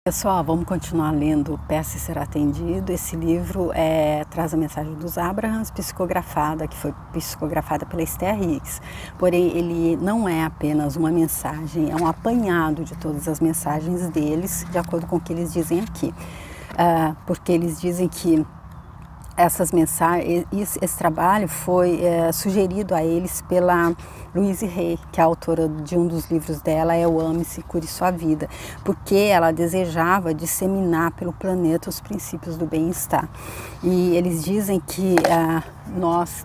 Pessoal, vamos continuar lendo Peça e Ser Atendido. Esse livro traz a mensagem dos Abrahams, que foi psicografada pela Esther Hicks. Porém, ele não é apenas uma mensagem, é um apanhado de todas as mensagens deles, de acordo com o que eles dizem aqui. Porque eles dizem que essas mensagens, esse trabalho foi sugerido a eles pela Louise Hay, que é a autora de um dos livros dela, é o Ame-se, Cure Sua Vida, porque ela desejava disseminar pelo planeta os princípios do bem-estar. E eles dizem que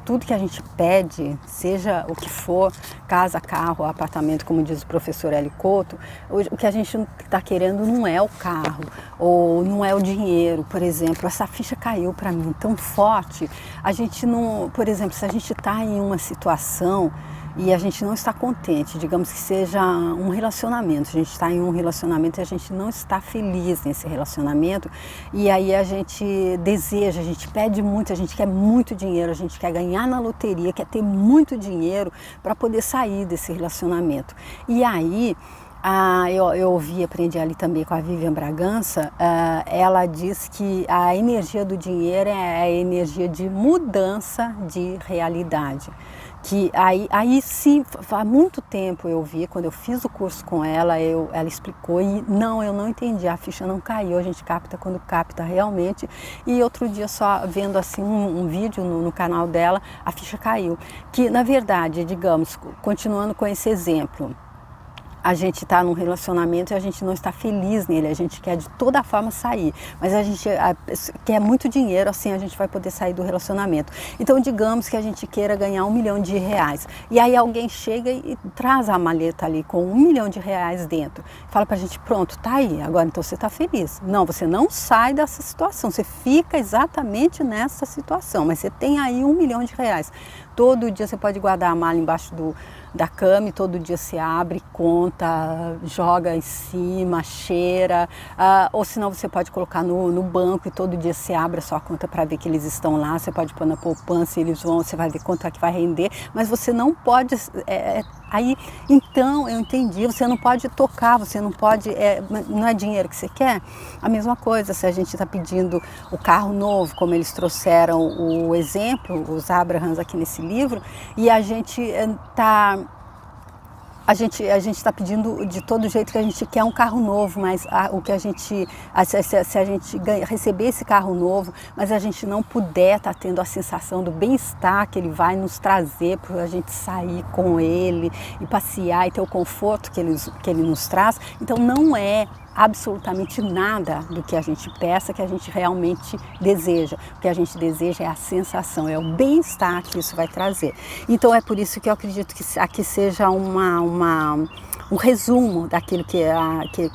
tudo que a gente pede, seja o que for, casa, carro, apartamento, como diz o professor Hélio Couto, o que a gente está querendo não é o carro, ou não é o dinheiro, por exemplo. Essa ficha caiu para mim tão forte. A gente não, por exemplo, se a gente está em uma situação e a gente não está contente, digamos que seja um relacionamento, a gente está em um relacionamento e a gente não está feliz nesse relacionamento, e aí a gente deseja, a gente pede muito, a gente quer muito dinheiro, a gente quer ganhar na loteria, quer ter muito dinheiro para poder sair desse relacionamento. E aí eu ouvi, aprendi ali também com a Vivian Bragança, ela diz que a energia do dinheiro é a energia de mudança de realidade. Que aí sim, há muito tempo eu vi, quando eu fiz o curso com ela, ela explicou e eu não entendi, a ficha não caiu, a gente capta quando capta realmente. E outro dia, só vendo assim um vídeo no canal dela, a ficha caiu. Que na verdade, digamos, continuando com esse exemplo, a gente está num relacionamento e a gente não está feliz nele, a gente quer de toda forma sair, mas a gente quer muito dinheiro, assim a gente vai poder sair do relacionamento. Então digamos que a gente queira ganhar R$1 milhão, e aí alguém chega e traz a maleta ali com R$1 milhão dentro, fala pra gente, pronto, tá aí, agora então você está feliz. Não, você não sai dessa situação, você fica exatamente nessa situação, mas você tem aí R$1 milhão. Todo dia você pode guardar a mala embaixo da cama e todo dia você abre, conta, joga em cima, cheira, ou senão você pode colocar no banco e todo dia você abre a sua conta para ver que eles estão lá, você pode pôr na poupança, você vai ver quanto é que vai render, mas você não pode, aí então eu entendi, você não pode tocar, você não pode, não é dinheiro que você quer? A mesma coisa, se a gente está pedindo o carro novo, como eles trouxeram o exemplo, os Abrahams aqui nesse livro, e a gente está pedindo de todo jeito que a gente quer um carro novo, mas se a gente receber esse carro novo, mas a gente não puder estar tendo a sensação do bem-estar que ele vai nos trazer para a gente sair com ele e passear e ter o conforto que ele nos traz, então não é absolutamente nada do que a gente peça que a gente realmente deseja. O que a gente deseja é a sensação, é o bem-estar que isso vai trazer. Então é por isso que eu acredito que aqui seja um resumo daquilo que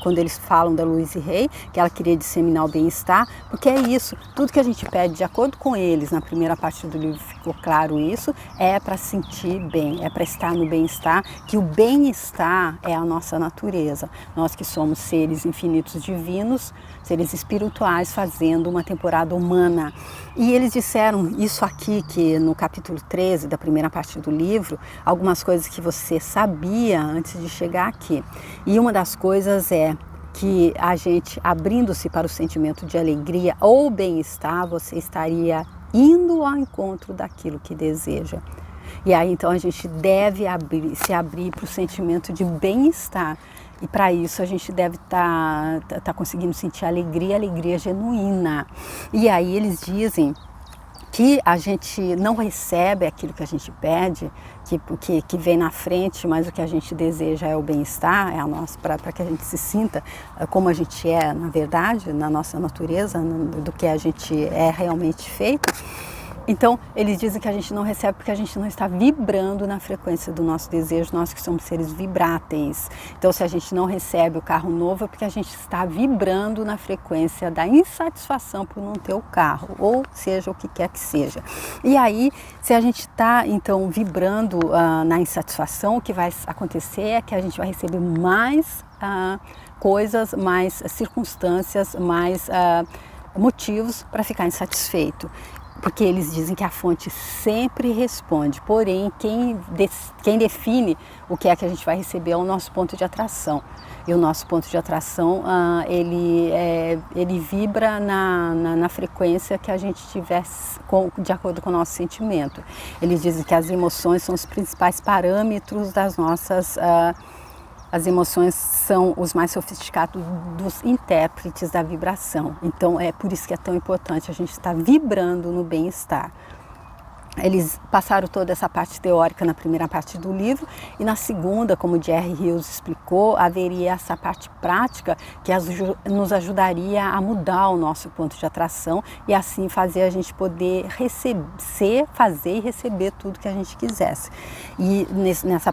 quando eles falam da Louise Hay, que ela queria disseminar o bem-estar, porque é isso, tudo que a gente pede de acordo com eles, na primeira parte do livro ficou claro isso, é para sentir bem, é para estar no bem-estar, que o bem-estar é a nossa natureza, nós que somos seres infinitos divinos, seres espirituais fazendo uma temporada humana. E eles disseram isso aqui, que no capítulo 13 da primeira parte do livro, algumas coisas que você sabia antes de chegar aqui. E uma das coisas é que a gente, abrindo-se para o sentimento de alegria ou bem-estar, você estaria indo ao encontro daquilo que deseja. E aí então a gente deve se abrir para o sentimento de bem-estar. E para isso a gente deve estar conseguindo sentir alegria genuína. E aí eles dizem que a gente não recebe aquilo que a gente pede, que vem na frente, mas o que a gente deseja é o bem-estar, é a nossa, para que a gente se sinta como a gente é, na verdade, na nossa natureza, do que a gente é realmente feito. Então, eles dizem que a gente não recebe porque a gente não está vibrando na frequência do nosso desejo, nós que somos seres vibráteis. Então, se a gente não recebe o carro novo, é porque a gente está vibrando na frequência da insatisfação por não ter o carro, ou seja, o que quer que seja. E aí, se a gente está, então, vibrando na insatisfação, o que vai acontecer é que a gente vai receber mais coisas, mais circunstâncias, mais motivos para ficar insatisfeito. porque eles dizem que a fonte sempre responde, porém quem define o que é que a gente vai receber é o nosso ponto de atração. E o nosso ponto de atração, ele vibra na frequência que a gente tiver de acordo com o nosso sentimento. Eles dizem que as emoções são os principais parâmetros das nossas... As emoções são os mais sofisticados dos intérpretes da vibração. Então é por isso que é tão importante a gente estar vibrando no bem-estar. Eles passaram toda essa parte teórica na primeira parte do livro e na segunda, como Jerry Hughes explicou, haveria essa parte prática que nos ajudaria a mudar o nosso ponto de atração e assim fazer a gente poder fazer e receber tudo que a gente quisesse. E nessa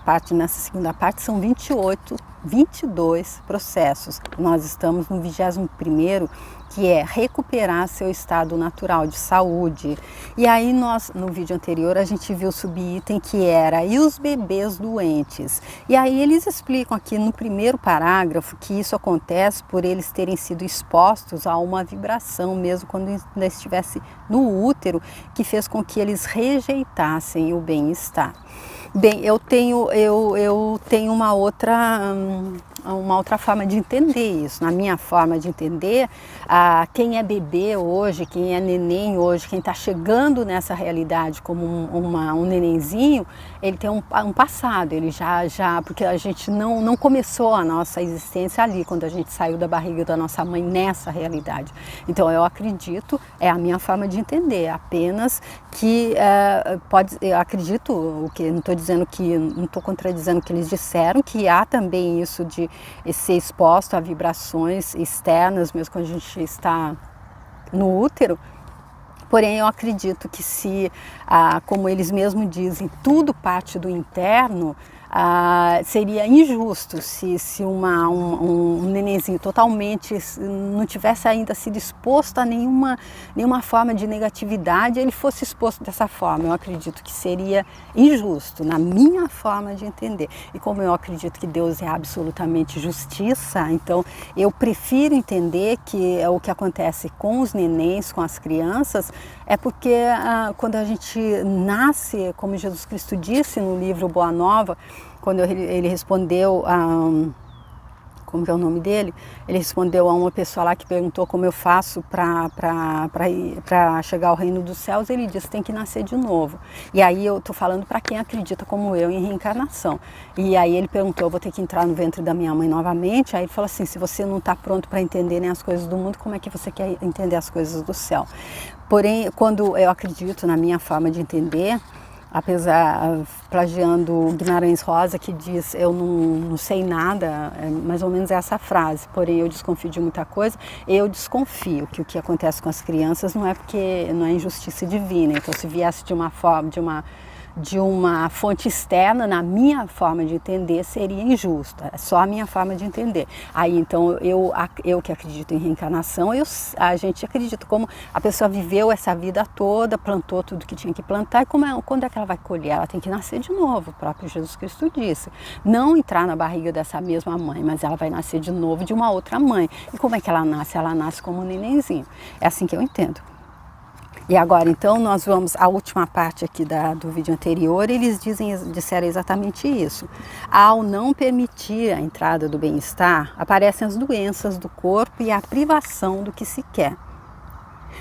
segunda parte são 22 processos. Nós estamos no 21º, que é recuperar seu estado natural de saúde. E aí no vídeo anterior, a gente viu o subitem que era e os bebês doentes. E aí eles explicam aqui no primeiro parágrafo que isso acontece por eles terem sido expostos a uma vibração, mesmo quando ainda estivesse no útero, que fez com que eles rejeitassem o bem-estar. Bem, eu tenho uma outra forma de entender isso. Na minha forma de entender, quem é bebê hoje, quem é neném hoje, quem está chegando nessa realidade como um nenenzinho, ele tem um passado, ele já porque a gente não começou a nossa existência ali, quando a gente saiu da barriga da nossa mãe nessa realidade. Então eu acredito, é a minha forma de entender, apenas que eu acredito, não estou contradizendo o que eles disseram, que há também isso de ser exposto a vibrações externas, mesmo quando a gente está no útero. Porém, eu acredito que como eles mesmos dizem, tudo parte do interno, seria injusto se um nenenzinho totalmente não tivesse ainda sido exposto a nenhuma forma de negatividade, ele fosse exposto dessa forma. Eu acredito que seria injusto, na minha forma de entender. E como eu acredito que Deus é absolutamente justiça, então eu prefiro entender que o que acontece com os nenéns, com as crianças, é porque quando a gente nasce, como Jesus Cristo disse no livro Boa Nova, quando ele respondeu como que é o nome dele? Ele respondeu a uma pessoa lá que perguntou como eu faço para chegar ao reino dos céus. Ele disse, tem que nascer de novo. E aí eu estou falando para quem acredita como eu em reencarnação. E aí ele perguntou, eu vou ter que entrar no ventre da minha mãe novamente? Aí ele falou assim, se você não está pronto para entender nem as coisas do mundo, como é que você quer entender as coisas do céu? Porém, quando eu acredito na minha forma de entender, apesar, plagiando Guimarães Rosa, que diz, eu não sei nada, mais ou menos essa frase, porém eu desconfio de muita coisa, eu desconfio que o que acontece com as crianças não é injustiça divina. Então, se viesse de uma fonte externa, na minha forma de entender, seria injusta. É só a minha forma de entender. Aí, então, eu que acredito em reencarnação, a gente acredita como a pessoa viveu essa vida toda, plantou tudo que tinha que plantar, e quando é que ela vai colher? Ela tem que nascer de novo, o próprio Jesus Cristo disse. Não entrar na barriga dessa mesma mãe, mas ela vai nascer de novo de uma outra mãe. E como é que ela nasce? Ela nasce como um nenenzinho. É assim que eu entendo. E agora, então, nós vamos à última parte aqui do vídeo anterior, eles disseram exatamente isso. Ao não permitir a entrada do bem-estar, aparecem as doenças do corpo e a privação do que se quer.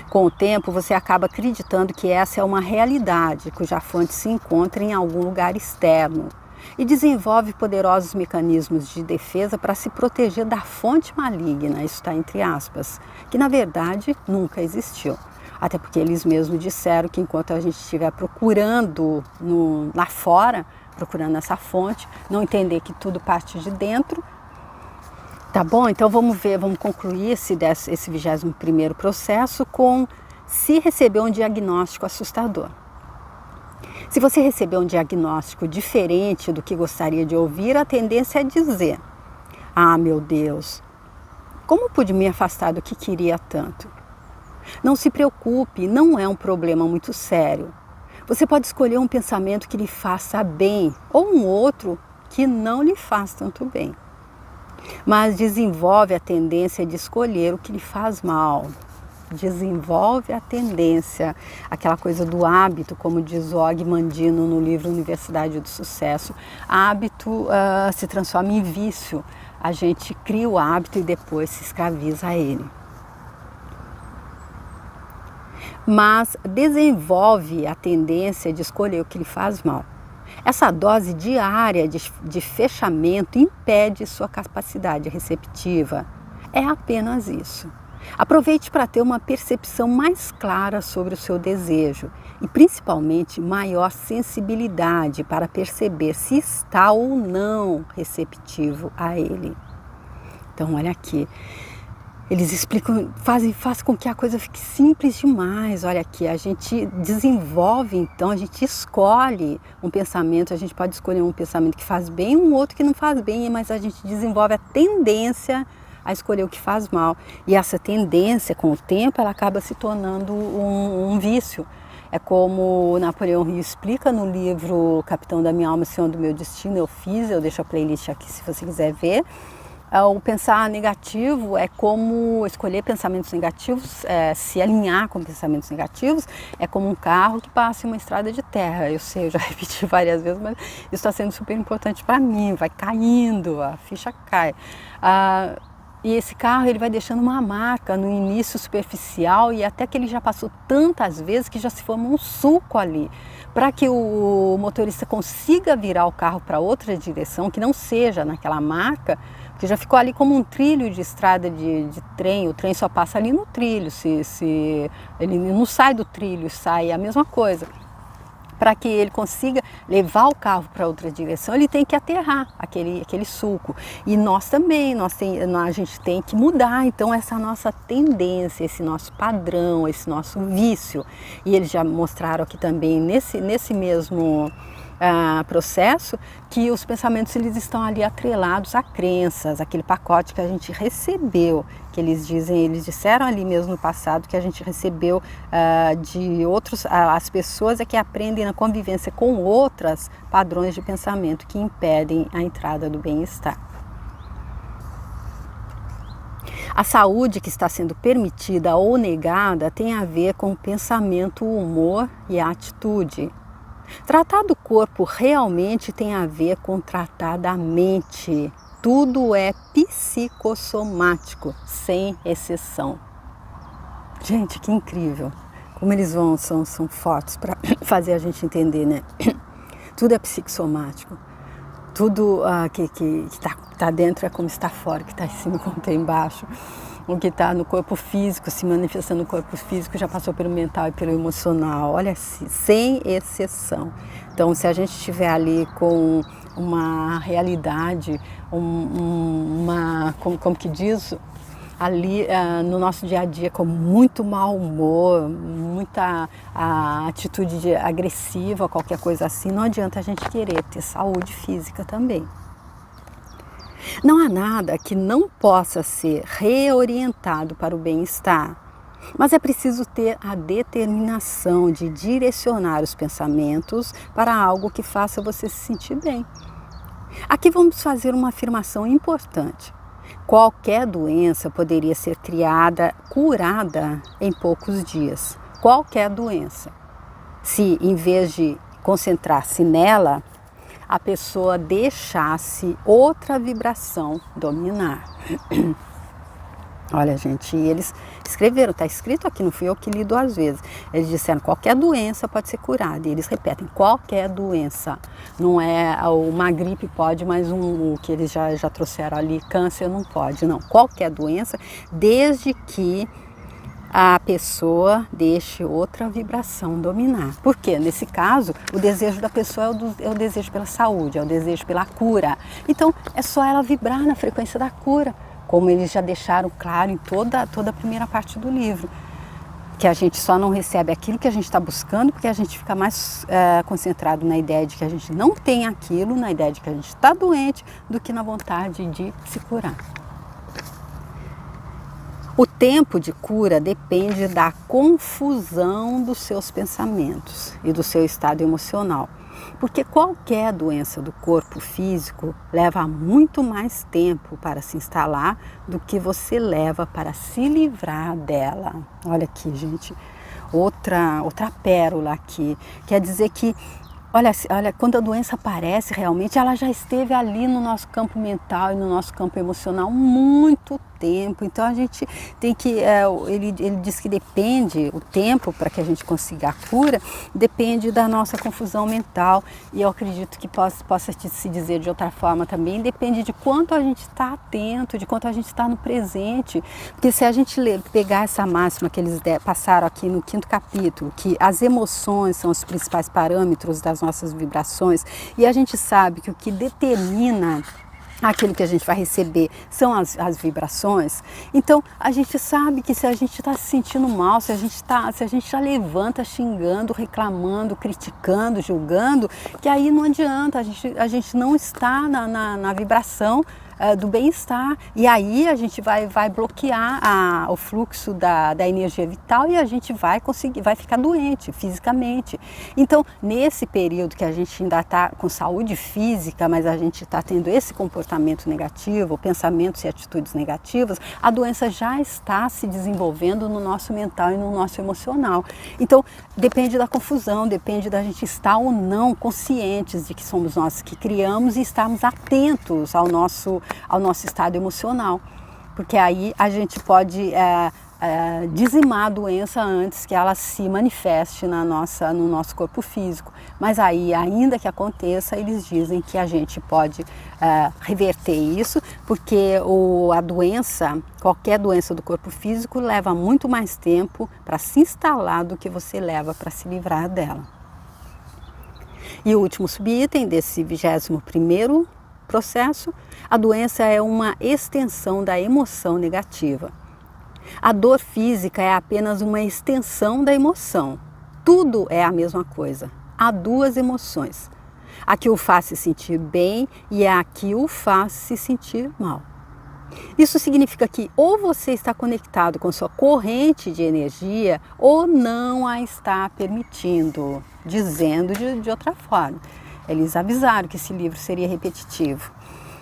Com o tempo, você acaba acreditando que essa é uma realidade, cuja fonte se encontra em algum lugar externo, e desenvolve poderosos mecanismos de defesa para se proteger da fonte maligna, isso está entre aspas, que na verdade nunca existiu. Até porque eles mesmos disseram que enquanto a gente estiver procurando lá fora, procurando essa fonte, não entender que tudo parte de dentro. Tá bom? Então vamos concluir esse 21º processo com se receber um diagnóstico assustador. Se você receber um diagnóstico diferente do que gostaria de ouvir, a tendência é dizer, ah, meu Deus, como pude me afastar do que queria tanto? Não se preocupe, não é um problema muito sério. Você pode escolher um pensamento que lhe faça bem ou um outro que não lhe faz tanto bem. Mas desenvolve a tendência de escolher o que lhe faz mal. desenvolve a tendência, aquela coisa do hábito, como diz o Og Mandino no livro Universidade do Sucesso, hábito se transforma em vício. A gente cria o hábito e depois se escraviza a ele. Mas desenvolve a tendência de escolher o que lhe faz mal. Essa dose diária de fechamento impede sua capacidade receptiva. É apenas isso. Aproveite para ter uma percepção mais clara sobre o seu desejo e principalmente maior sensibilidade para perceber se está ou não receptivo a ele. Então olha aqui, eles explicam, fazem com que a coisa fique simples demais. Olha aqui, a gente desenvolve então, a gente escolhe um pensamento, a gente pode escolher um pensamento que faz bem, um outro que não faz bem, mas a gente desenvolve a tendência a escolher o que faz mal. E essa tendência, com o tempo, ela acaba se tornando um vício. É como Napoleão Hill explica no livro Capitão da Minha Alma, Senhor do Meu Destino, eu deixo a playlist aqui se você quiser ver. O pensar negativo é como escolher pensamentos negativos, se alinhar com pensamentos negativos, é como um carro que passa em uma estrada de terra. Eu sei, eu já repeti várias vezes, mas isso está sendo super importante para mim, vai caindo, a ficha cai. E esse carro ele vai deixando uma marca no início superficial e até que ele já passou tantas vezes que já se forma um sulco ali. Para que o motorista consiga virar o carro para outra direção, que não seja naquela marca, porque já ficou ali como um trilho de estrada de trem, o trem só passa ali no trilho, se ele não sai do trilho, sai a mesma coisa. Para que ele consiga levar o carro para outra direção, ele tem que aterrar aquele sulco. E nós também, a gente tem que mudar, então, essa nossa tendência, esse nosso padrão, esse nosso vício. E eles já mostraram aqui também, nesse mesmo processo, que os pensamentos eles estão ali atrelados a crenças, aquele pacote que a gente recebeu, que eles disseram ali mesmo no passado que a gente recebeu de outros, as pessoas é que aprendem na convivência com outras padrões de pensamento que impedem a entrada do bem-estar. A saúde que está sendo permitida ou negada tem a ver com o pensamento, o humor e a atitude. Tratar do corpo realmente tem a ver com tratar da mente. Tudo é psicossomático, sem exceção. Gente, que incrível! Como eles são fortes para fazer a gente entender, né? Tudo é psicossomático. Tudo que está dentro é como está fora, o que está em cima como está embaixo. O que está no corpo físico, se manifestando no corpo físico, já passou pelo mental e pelo emocional. Olha, sem exceção. Então, se a gente estiver ali com uma realidade, como que diz, ali no nosso dia a dia com muito mau humor, muita atitude agressiva, qualquer coisa assim, não adianta a gente querer ter saúde física também. Não há nada que não possa ser reorientado para o bem-estar, mas é preciso ter a determinação de direcionar os pensamentos para algo que faça você se sentir bem. Aqui vamos fazer uma afirmação importante. Qualquer doença poderia ser curada em poucos dias. Qualquer doença. Se, em vez de concentrar-se nela, a pessoa deixasse outra vibração dominar. Olha, gente, eles escreveram, está escrito aqui, não fui eu que li 2 vezes. Eles disseram qualquer doença pode ser curada. E eles repetem, qualquer doença. Não é uma gripe pode, mas o que eles já trouxeram ali, câncer não pode. Não, qualquer doença, desde que a pessoa deixe outra vibração dominar. Por quê? Nesse caso, o desejo da pessoa é o desejo pela saúde, é o desejo pela cura. Então, é só ela vibrar na frequência da cura, como eles já deixaram claro em toda a primeira parte do livro. Que a gente só não recebe aquilo que a gente está buscando, porque a gente fica mais concentrado na ideia de que a gente não tem aquilo, na ideia de que a gente está doente, do que na vontade de se curar. O tempo de cura depende da confusão dos seus pensamentos e do seu estado emocional, porque qualquer doença do corpo físico leva muito mais tempo para se instalar do que você leva para se livrar dela. Olha aqui, gente, outra pérola aqui. Quer dizer que olha, quando a doença aparece, realmente ela já esteve ali no nosso campo mental e no nosso campo emocional muito tempo. Então a gente tem que, ele diz que depende, o tempo para que a gente consiga a cura, depende da nossa confusão mental. E eu acredito que possa se dizer de outra forma também, depende de quanto a gente está atento, de quanto a gente está no presente. Porque se a gente pegar essa máxima que eles passaram aqui no 5º capítulo, que as emoções são os principais parâmetros das nossas vibrações, e a gente sabe que o que determina aquilo que a gente vai receber são as vibrações. Então a gente sabe que se a gente está se sentindo mal, se a gente já levanta xingando, reclamando, criticando, julgando, que aí não adianta, a gente não está na vibração do bem-estar, e aí a gente vai bloquear o fluxo da energia vital e a gente vai ficar doente fisicamente. Então, nesse período que a gente ainda está com saúde física, mas a gente está tendo esse comportamento negativo, pensamentos e atitudes negativas, a doença já está se desenvolvendo no nosso mental e no nosso emocional. Então, depende da confusão, depende da gente estar ou não conscientes de que somos nós que criamos e estarmos atentos ao nosso estado emocional, porque aí a gente pode dizimar a doença antes que ela se manifeste no nosso corpo físico. Mas aí, ainda que aconteça, eles dizem que a gente pode reverter isso, porque qualquer doença do corpo físico leva muito mais tempo para se instalar do que você leva para se livrar dela. E o último subitem desse 21º processo, a doença é uma extensão da emoção negativa. A dor física é apenas uma extensão da emoção. Tudo é a mesma coisa. Há duas emoções. A que o faz se sentir bem e a que o faz se sentir mal. Isso significa que ou você está conectado com sua corrente de energia ou não a está permitindo, dizendo de outra forma. Eles avisaram que esse livro seria repetitivo.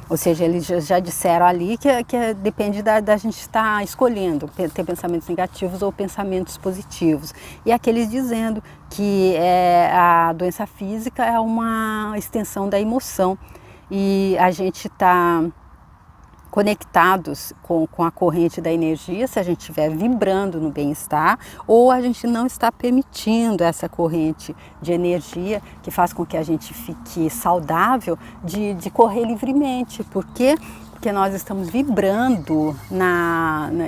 Ou seja, eles já disseram ali que depende da gente estar escolhendo ter pensamentos negativos ou pensamentos positivos. E aqueles dizendo que a doença física é uma extensão da emoção. E a gente está conectados com a corrente da energia, se a gente estiver vibrando no bem-estar, ou a gente não está permitindo essa corrente de energia que faz com que a gente fique saudável de correr livremente. Por quê? Porque nós estamos vibrando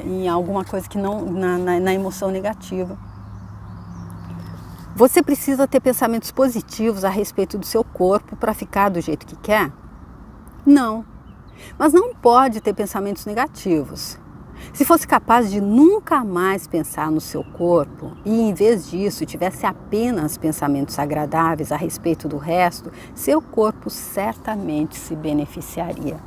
em alguma coisa que não, na emoção negativa. Você precisa ter pensamentos positivos a respeito do seu corpo para ficar do jeito que quer? Não. Mas não pode ter pensamentos negativos. Se fosse capaz de nunca mais pensar no seu corpo e, em vez disso, tivesse apenas pensamentos agradáveis a respeito do resto, seu corpo certamente se beneficiaria.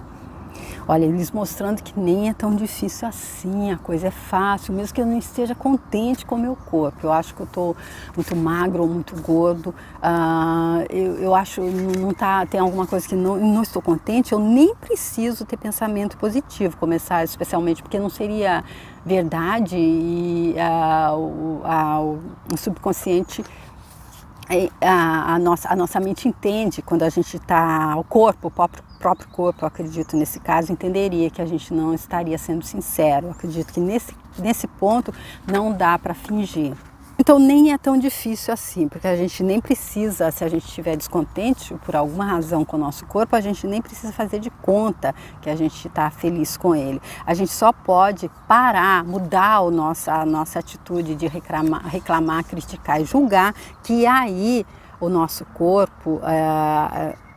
Olha, eles mostrando que nem é tão difícil assim, a coisa é fácil, mesmo que eu não esteja contente com o meu corpo. Eu acho que eu estou muito magro ou muito gordo, eu acho que tem alguma coisa que não estou contente, eu nem preciso ter pensamento positivo, começar especialmente porque não seria verdade e o subconsciente, a nossa mente entende quando a gente está, o próprio corpo, eu acredito nesse caso, entenderia que a gente não estaria sendo sincero. Eu acredito que nesse ponto não dá para fingir. Então nem é tão difícil assim, porque a gente nem precisa, se a gente estiver descontente por alguma razão com o nosso corpo, a gente nem precisa fazer de conta que a gente está feliz com ele. A gente só pode parar, mudar a nossa atitude de reclamar, criticar e julgar, que aí o nosso corpo,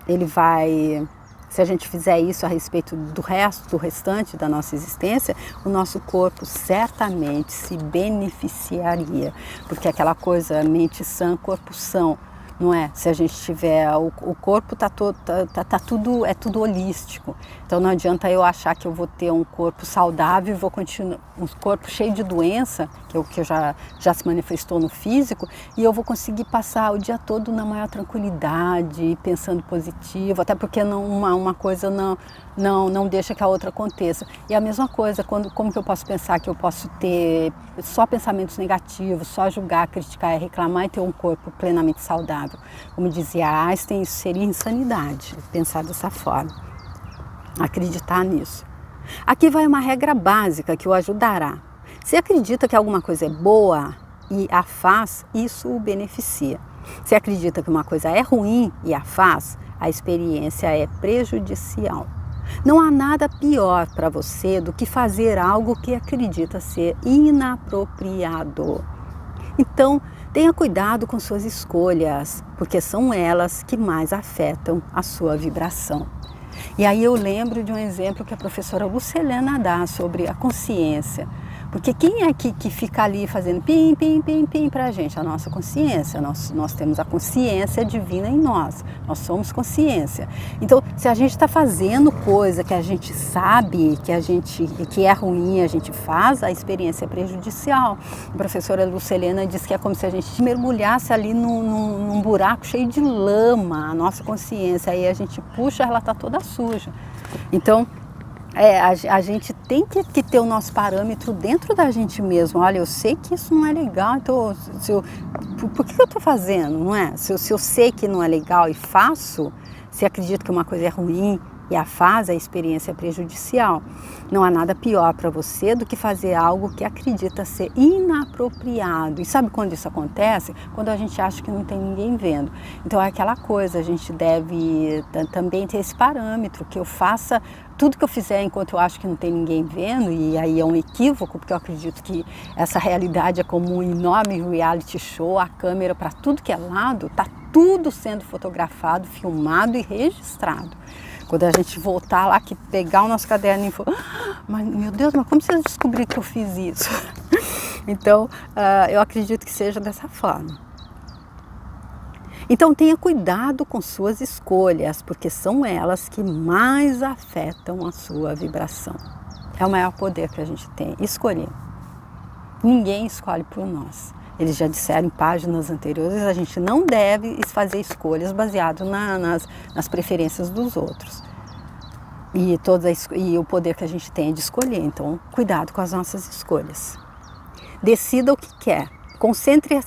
ele vai... Se a gente fizer isso a respeito do restante da nossa existência, o nosso corpo certamente se beneficiaria. Porque aquela coisa, mente sã, corpo são. não é? Se a gente tiver, o corpo tudo, é tudo holístico. Então não adianta eu achar que eu vou ter um corpo saudável e vou continuar, um corpo cheio de doença, que já se manifestou no físico, e eu vou conseguir passar o dia todo na maior tranquilidade, pensando positivo, até porque uma coisa não deixa que a outra aconteça. E a mesma coisa, como que eu posso pensar que eu posso ter só pensamentos negativos, só julgar, criticar e reclamar e ter um corpo plenamente saudável? Como dizia Einstein, isso seria insanidade, pensar dessa forma, acreditar nisso. Aqui vai uma regra básica que o ajudará. Se acredita que alguma coisa é boa e a faz, isso o beneficia. Se acredita que uma coisa é ruim e a faz, a experiência é prejudicial. Não há nada pior para você do que fazer algo que acredita ser inapropriado. Então, tenha cuidado com suas escolhas, porque são elas que mais afetam a sua vibração. E aí eu lembro de um exemplo que a professora Lucilena dá sobre a consciência. Porque quem é que fica ali fazendo pim, pim, pim, pim para a gente? A nossa consciência. Nós temos a consciência divina em nós. Nós somos consciência. Então, se a gente está fazendo coisa que a gente sabe que é ruim, a gente faz, a experiência é prejudicial. A professora Lucilena diz que é como se a gente mergulhasse ali num buraco cheio de lama, a nossa consciência. Aí a gente puxa, ela está toda suja. Então, a gente tem que ter o nosso parâmetro dentro da gente mesmo. Olha, eu sei que isso não é legal, então por que eu estou fazendo, não é? Se eu sei que não é legal e faço, se acredito que uma coisa é ruim e a faz, a experiência é prejudicial. Não há nada pior para você do que fazer algo que acredita ser inapropriado. E sabe quando isso acontece? Quando a gente acha que não tem ninguém vendo. Então é aquela coisa, a gente deve também ter esse parâmetro, que eu faça tudo que eu fizer enquanto eu acho que não tem ninguém vendo, e aí é um equívoco, porque eu acredito que essa realidade é como um enorme reality show, a câmera para tudo que é lado, está tudo sendo fotografado, filmado e registrado. Quando a gente voltar lá, que pegar o nosso caderno e falar, mas meu Deus, mas como vocês descobriram que eu fiz isso? Então, eu acredito que seja dessa forma. Então tenha cuidado com suas escolhas, porque são elas que mais afetam a sua vibração. É o maior poder que a gente tem, escolher. Ninguém escolhe por nós. Eles já disseram em páginas anteriores, a gente não deve fazer escolhas baseadas nas preferências dos outros. E o poder que a gente tem é de escolher, então cuidado com as nossas escolhas. Decida o que quer, concentre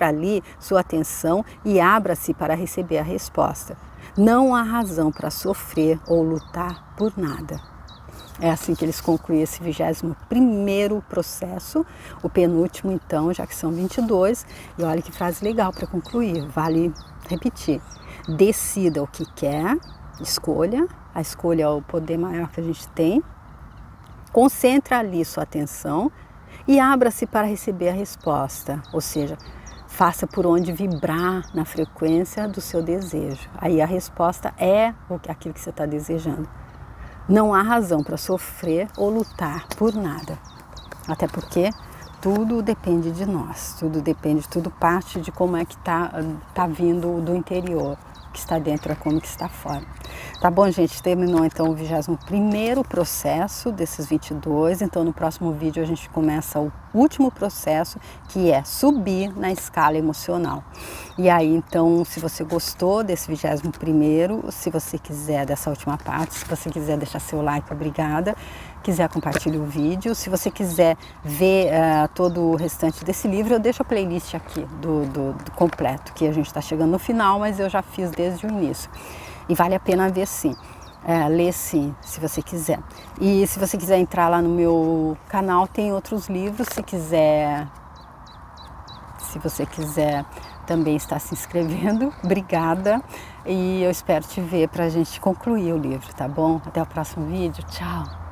ali sua atenção e abra-se para receber a resposta. Não há razão para sofrer ou lutar por nada. É assim que eles concluem esse 21º processo, o penúltimo então, já que são 22. E olha que frase legal para concluir, vale repetir. Decida o que quer, escolha, a escolha é o poder maior que a gente tem. Concentre ali sua atenção e abra-se para receber a resposta, ou seja, faça por onde vibrar na frequência do seu desejo. Aí a resposta é aquilo que você está desejando. Não há razão para sofrer ou lutar por nada, até porque tudo depende de nós, tudo parte de como é que tá vindo do interior, o que está dentro é como que está fora. Tá bom, gente? Terminou então o 21º processo desses 22, então no próximo vídeo a gente começa o último processo, que é subir na escala emocional. E aí então, se você gostou desse 21º, se você quiser dessa última parte, se você quiser deixar seu like, obrigada. Quiser compartilhar o vídeo, se você quiser ver todo o restante desse livro, eu deixo a playlist aqui do completo, que a gente está chegando no final, mas eu já fiz desde o início. E vale a pena ver sim, ler sim, se você quiser. E se você quiser entrar lá no meu canal, tem outros livros, se você quiser também estar se inscrevendo, obrigada. E eu espero te ver para a gente concluir o livro, tá bom? Até o próximo vídeo, tchau!